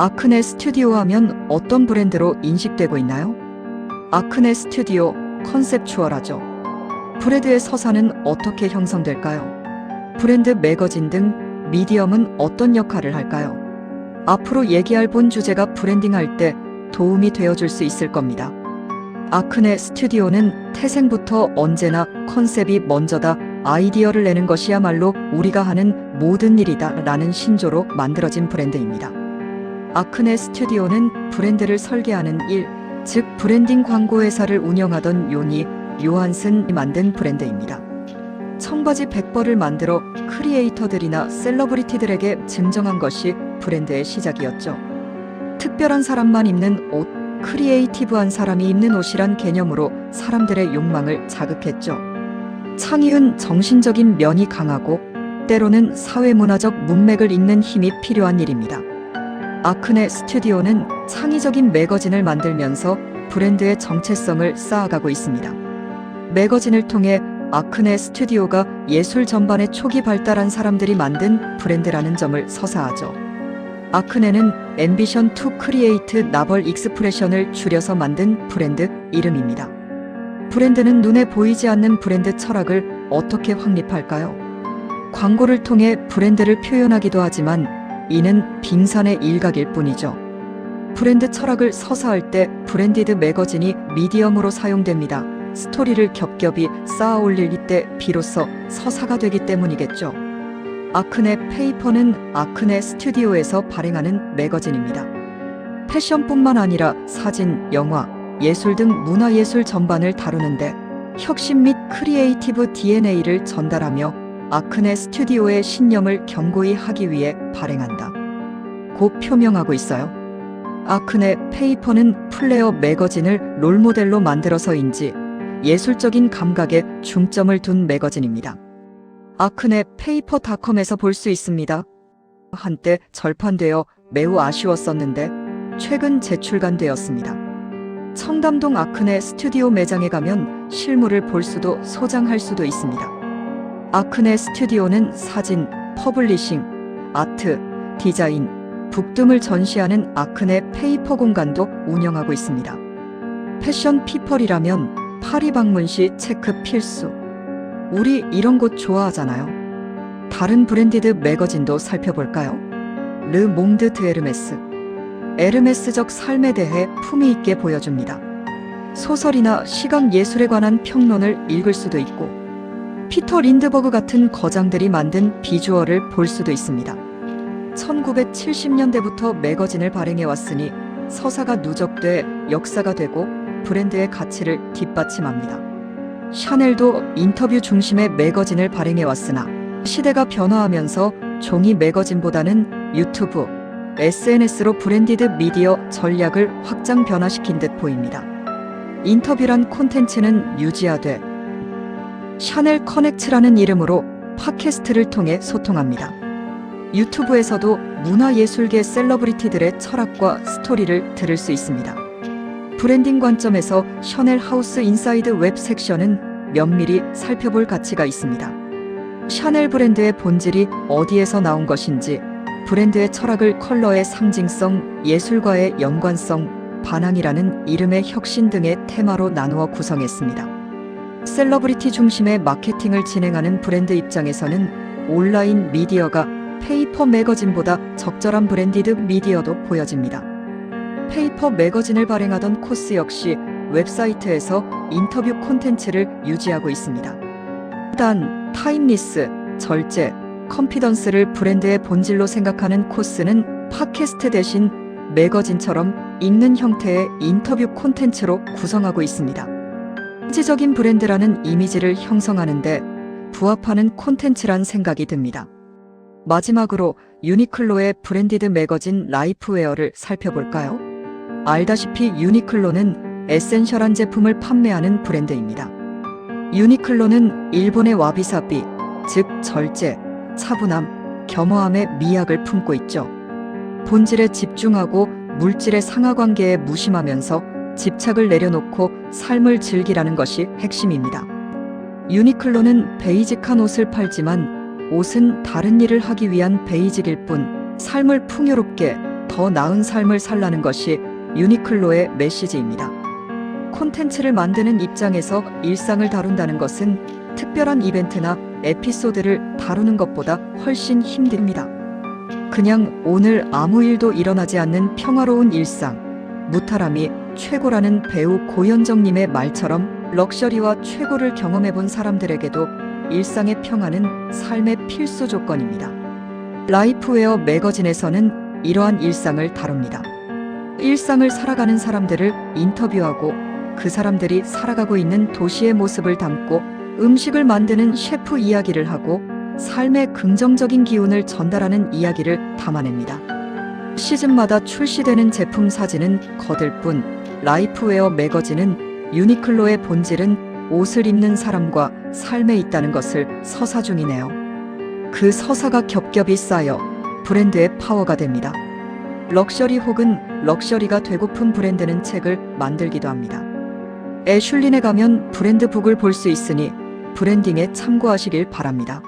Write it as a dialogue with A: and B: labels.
A: 아크네 스튜디오 하면 어떤 브랜드로 인식되고 있나요? 아크네 스튜디오, 컨셉추얼하죠. 브랜드의 서사는 어떻게 형성될까요? 브랜드 매거진 등 미디엄은 어떤 역할을 할까요? 앞으로 얘기할 본 주제가 브랜딩할 때 도움이 되어줄 수 있을 겁니다. 아크네 스튜디오는 태생부터 언제나 컨셉이 먼저다, 아이디어를 내는 것이야말로 우리가 하는 모든 일이다 라는 신조로 만들어진 브랜드입니다. 아크네 스튜디오는 브랜드를 설계하는 일, 즉 브랜딩 광고회사를 운영하던 요니 요한슨이 만든 브랜드입니다. 청바지 100벌을 만들어 크리에이터들이나 셀러브리티들에게 증정한 것이 브랜드의 시작이었죠. 특별한 사람만 입는 옷, 크리에이티브한 사람이 입는 옷이란 개념으로 사람들의 욕망을 자극했죠. 창의은 정신적인 면이 강하고 때로는 사회문화적 문맥을 읽는 힘이 필요한 일입니다. 아크네 스튜디오는 창의적인 매거진을 만들면서 브랜드의 정체성을 쌓아가고 있습니다. 매거진을 통해 아크네 스튜디오가 예술 전반에 초기 발달한 사람들이 만든 브랜드라는 점을 서사하죠. 아크네는 앰비션 투 크리에이트 나벌 익스프레션을 줄여서 만든 브랜드 이름입니다. 브랜드는 눈에 보이지 않는 브랜드 철학을 어떻게 확립할까요? 광고를 통해 브랜드를 표현하기도 하지만 이는 빙산의 일각일 뿐이죠. 브랜드 철학을 서사할 때 브랜디드 매거진이 미디엄으로 사용됩니다. 스토리를 겹겹이 쌓아 올릴 때 비로소 서사가 되기 때문이겠죠. 아크네 페이퍼는 아크네 스튜디오에서 발행하는 매거진입니다. 패션뿐만 아니라 사진, 영화, 예술 등 문화예술 전반을 다루는데 혁신 및 크리에이티브 DNA를 전달하며 아크네 스튜디오의 신념을 견고히 하기 위해 발행한다 고 표명하고 있어요. 아크네 페이퍼는 플레어 매거진을 롤모델로 만들어서인지 예술적인 감각에 중점을 둔 매거진입니다. 아크네 페이퍼닷컴에서 볼 수 있습니다. 한때 절판되어 매우 아쉬웠었는데 최근 재출간되었습니다. 청담동 아크네 스튜디오 매장에 가면 실물을 볼 수도 소장할 수도 있습니다. 아크네 스튜디오는 사진, 퍼블리싱, 아트, 디자인, 북 등을 전시하는 아크네 페이퍼 공간도 운영하고 있습니다. 패션 피플이라면 파리 방문 시 체크 필수. 우리 이런 곳 좋아하잖아요. 다른 브랜디드 매거진도 살펴볼까요? 르 몽드 드 에르메스. 에르메스적 삶에 대해 품위 있게 보여줍니다. 소설이나 시각 예술에 관한 평론을 읽을 수도 있고 피터 린드버그 같은 거장들이 만든 비주얼을 볼 수도 있습니다. 1970년대부터 매거진을 발행해왔으니 서사가 누적돼 역사가 되고 브랜드의 가치를 뒷받침합니다. 샤넬도 인터뷰 중심의 매거진을 발행해왔으나 시대가 변화하면서 종이 매거진보다는 유튜브, SNS로 브랜디드 미디어 전략을 확장 변화시킨 듯 보입니다. 인터뷰란 콘텐츠는 유지하되 샤넬 커넥트라는 이름으로 팟캐스트를 통해 소통합니다. 유튜브에서도 문화예술계 셀러브리티들의 철학과 스토리를 들을 수 있습니다. 브랜딩 관점에서 샤넬 하우스 인사이드 웹 섹션은 면밀히 살펴볼 가치가 있습니다. 샤넬 브랜드의 본질이 어디에서 나온 것인지, 브랜드의 철학을 컬러의 상징성, 예술과의 연관성, 반항이라는 이름의 혁신 등의 테마로 나누어 구성했습니다. 셀러브리티 중심의 마케팅을 진행하는 브랜드 입장에서는 온라인 미디어가 페이퍼 매거진보다 적절한 브랜디드 미디어도 보여집니다. 페이퍼 매거진을 발행하던 코스 역시 웹사이트에서 인터뷰 콘텐츠를 유지하고 있습니다. 일단 타임리스, 절제, 컨피던스를 브랜드의 본질로 생각하는 코스는 팟캐스트 대신 매거진처럼 읽는 형태의 인터뷰 콘텐츠로 구성하고 있습니다. 실질적인 브랜드라는 이미지를 형성하는데 부합하는 콘텐츠란 생각이 듭니다. 마지막으로 유니클로의 브랜디드 매거진 라이프웨어를 살펴볼까요? 알다시피 유니클로는 에센셜한 제품을 판매하는 브랜드입니다. 유니클로는 일본의 와비사비, 즉 절제, 차분함, 겸허함의 미학을 품고 있죠. 본질에 집중하고 물질의 상하관계에 무심하면서 집착을 내려놓고 삶을 즐기라는 것이 핵심입니다. 유니클로는 베이직한 옷을 팔지만 옷은 다른 일을 하기 위한 베이직일 뿐 삶을 풍요롭게 더 더 나은 삶을 살라는 것이 유니클로의 메시지입니다. 콘텐츠를 만드는 입장에서 일상을 다룬다는 것은 특별한 이벤트나 에피소드를 다루는 것보다 훨씬 힘듭니다. 그냥 오늘 아무 일도 일어나지 않는 평화로운 일상, 무탈함이 최고라는 배우 고현정님의 말처럼 럭셔리와 최고를 경험해본 사람들에게도 일상의 평화는 삶의 필수 조건입니다. 라이프웨어 매거진에서는 이러한 일상을 다룹니다. 일상을 살아가는 사람들을 인터뷰하고 그 사람들이 살아가고 있는 도시의 모습을 담고 음식을 만드는 셰프 이야기를 하고 삶의 긍정적인 기운을 전달하는 이야기를 담아냅니다. 시즌마다 출시되는 제품 사진은 거들 뿐 라이프웨어 매거진은 유니클로의 본질은 옷을 입는 사람과 삶에 있다는 것을 서사 중이네요. 그 서사가 겹겹이 쌓여 브랜드의 파워가 됩니다. 럭셔리 혹은 럭셔리가 되고픈 브랜드는 책을 만들기도 합니다. 애슐린에 가면 브랜드 북을 볼 수 있으니 브랜딩에 참고하시길 바랍니다.